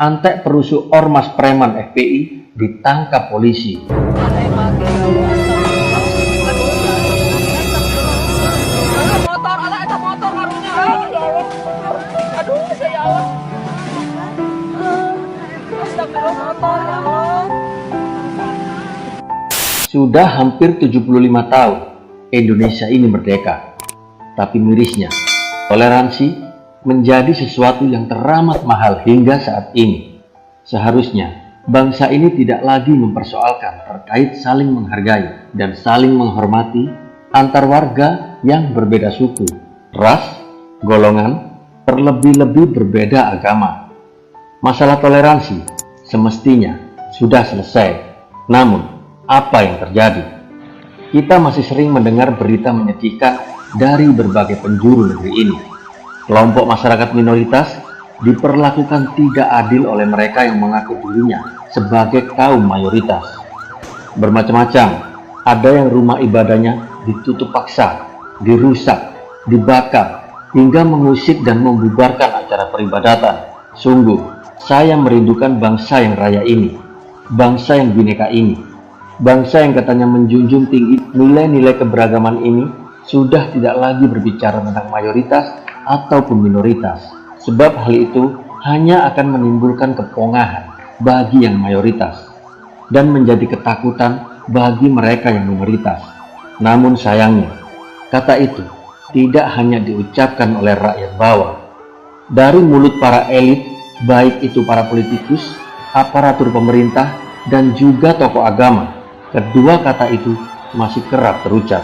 Antek perusuh ormas preman FPI ditangkap polisi. Sudah hampir 75 tahun Indonesia ini merdeka. Tapi mirisnya, toleransi menjadi sesuatu yang teramat mahal hingga saat ini. Seharusnya bangsa ini tidak lagi mempersoalkan terkait saling menghargai dan saling menghormati antar warga yang berbeda suku, ras, golongan, terlebih-lebih berbeda agama. Masalah toleransi semestinya sudah selesai. Namun, apa yang terjadi? Kita masih sering mendengar berita menyedihkan dari berbagai penjuru negeri ini. Kelompok masyarakat minoritas diperlakukan tidak adil oleh mereka yang mengaku dirinya sebagai kaum mayoritas. Bermacam-macam, ada yang rumah ibadahnya ditutup paksa, dirusak, dibakar, hingga mengusik dan membubarkan acara peribadatan. Sungguh, saya merindukan bangsa yang raya ini, bangsa yang bineka ini, bangsa yang katanya menjunjung tinggi nilai-nilai keberagaman ini sudah tidak lagi berbicara tentang mayoritas ataupun minoritas, sebab hal itu hanya akan menimbulkan kepongahan bagi yang mayoritas dan menjadi ketakutan bagi mereka yang minoritas. Namun sayangnya, kata itu tidak hanya diucapkan oleh rakyat bawah. Dari mulut para elit, baik itu para politikus, aparatur pemerintah, dan juga tokoh agama, kedua kata itu masih kerap terucap.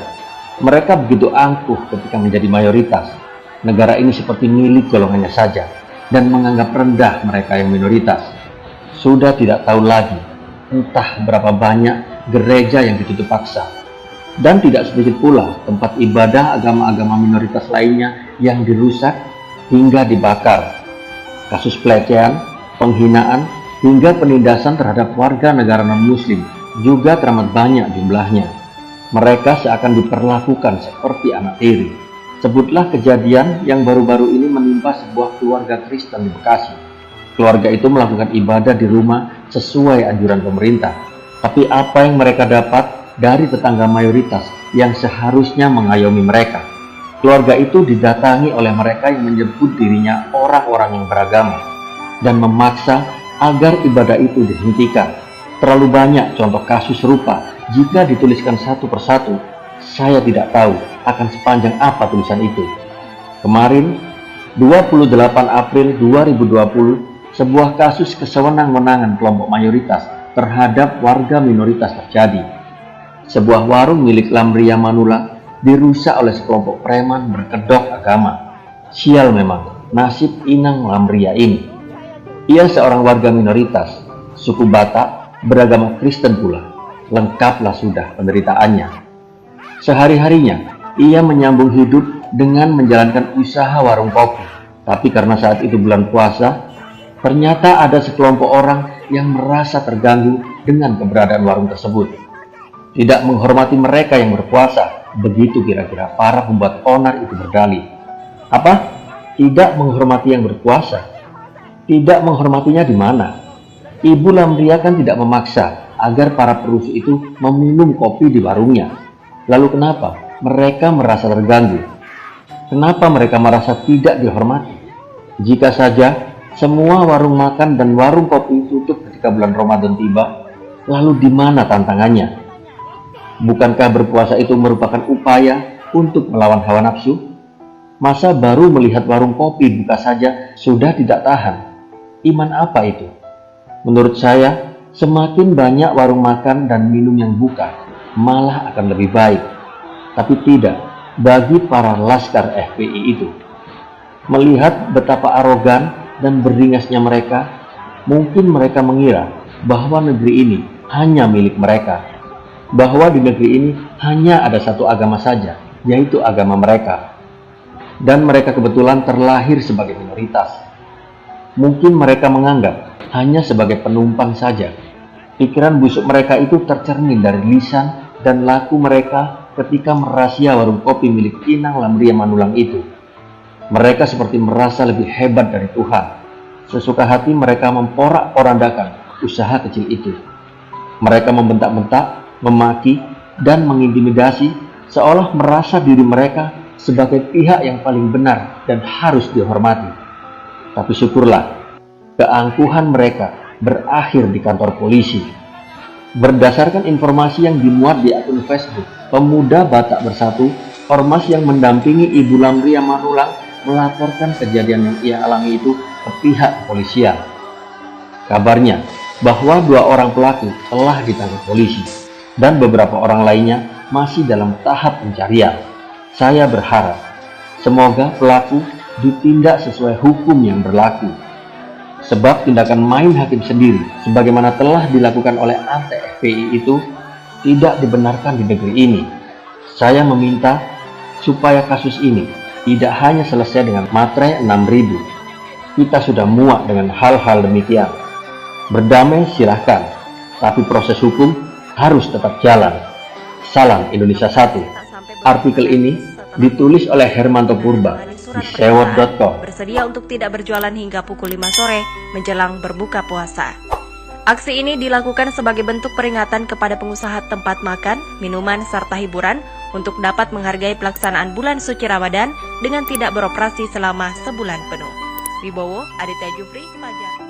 Mereka begitu angkuh ketika menjadi mayoritas. Negara ini seperti milik golongannya saja dan menganggap rendah mereka yang minoritas. Sudah tidak tahu lagi entah berapa banyak gereja yang ditutup paksa, dan tidak sedikit pula tempat ibadah agama-agama minoritas lainnya yang dirusak hingga dibakar. Kasus pelecehan, penghinaan, hingga penindasan terhadap warga negara non-muslim juga teramat banyak jumlahnya. Mereka seakan diperlakukan seperti anak tiri. Sebutlah kejadian yang baru-baru ini menimpa sebuah keluarga Kristen di Bekasi. Keluarga itu melakukan ibadah di rumah sesuai anjuran pemerintah. Tapi apa yang mereka dapat dari tetangga mayoritas yang seharusnya mengayomi mereka? Keluarga itu didatangi oleh mereka yang menyebut dirinya orang-orang yang beragama dan memaksa agar ibadah itu dihentikan. Terlalu banyak contoh kasus serupa. Jika dituliskan satu persatu, saya tidak tahu akan sepanjang apa tulisan itu. Kemarin, 28 April 2020, sebuah kasus kesewenang-wenangan kelompok mayoritas terhadap warga minoritas terjadi. Sebuah warung milik Lamria Manula dirusak oleh sekelompok preman berkedok agama. Sial memang nasib Inang Lamria ini. Ia seorang warga minoritas, suku Batak, beragama Kristen pula. Lengkaplah sudah penderitaannya. Sehari-harinya ia menyambung hidup dengan menjalankan usaha warung kopi. Tapi karena saat itu bulan puasa, ternyata ada sekelompok orang yang merasa terganggu dengan keberadaan warung tersebut. Tidak menghormati mereka yang berpuasa, begitu kira-kira para pembuat onar itu berdalih. Apa? Tidak menghormati yang berpuasa? Tidak menghormatinya di mana? Ibu Lamria kan tidak memaksa agar para perusuh itu meminum kopi di warungnya. Lalu kenapa mereka merasa terganggu? Kenapa mereka merasa tidak dihormati? Jika saja semua warung makan dan warung kopi tutup ketika bulan Ramadan tiba, lalu di mana tantangannya? Bukankah berpuasa itu merupakan upaya untuk melawan hawa nafsu? Masa baru melihat warung kopi buka saja sudah tidak tahan? Iman apa itu? Menurut saya, semakin banyak warung makan dan minum yang buka, malah akan lebih baik. Tapi tidak bagi para laskar FPI itu. Melihat betapa arogan dan beringasnya mereka, mungkin mereka mengira bahwa negeri ini hanya milik mereka, bahwa di negeri ini hanya ada satu agama saja, yaitu agama mereka, dan mereka kebetulan terlahir sebagai minoritas. Mungkin mereka menganggap hanya sebagai penumpang saja. Pikiran busuk mereka itu tercermin dari lisan dan laku mereka ketika merahasia warung kopi milik Inang Lamria Manulang itu. Mereka seperti merasa lebih hebat dari Tuhan, Sesuka hati mereka memporak-porandakan usaha kecil itu. Mereka membentak-bentak, memaki, dan mengintimidasi seolah merasa diri mereka sebagai pihak yang paling benar dan harus dihormati. Tapi syukurlah, keangkuhan mereka berakhir di kantor polisi. Berdasarkan informasi yang dimuat di akun Facebook Pemuda Batak Bersatu, ormas yang mendampingi Ibu Lamria Manulang melaporkan kejadian yang ia alami itu ke pihak kepolisian. Kabarnya bahwa 2 orang pelaku telah ditangkap polisi dan beberapa orang lainnya masih dalam tahap pencarian. Saya berharap semoga pelaku ditindak sesuai hukum yang berlaku. Sebab tindakan main hakim sendiri sebagaimana telah dilakukan oleh Ante FPI itu tidak dibenarkan di negeri ini. Saya meminta supaya kasus ini tidak hanya selesai dengan materai 6.000. Kita sudah muak dengan hal-hal demikian. Berdamai silahkan, tapi proses hukum harus tetap jalan. Salam Indonesia 1. Artikel ini ditulis oleh Hermanto Purba di sewot.com. Bersedia untuk tidak berjualan hingga pukul 5 sore menjelang berbuka puasa. Aksi ini dilakukan sebagai bentuk peringatan kepada pengusaha tempat makan, minuman, serta hiburan untuk dapat menghargai pelaksanaan bulan suci Ramadan dengan tidak beroperasi selama sebulan penuh. Wibowo, Aditya Jufri, Fajar.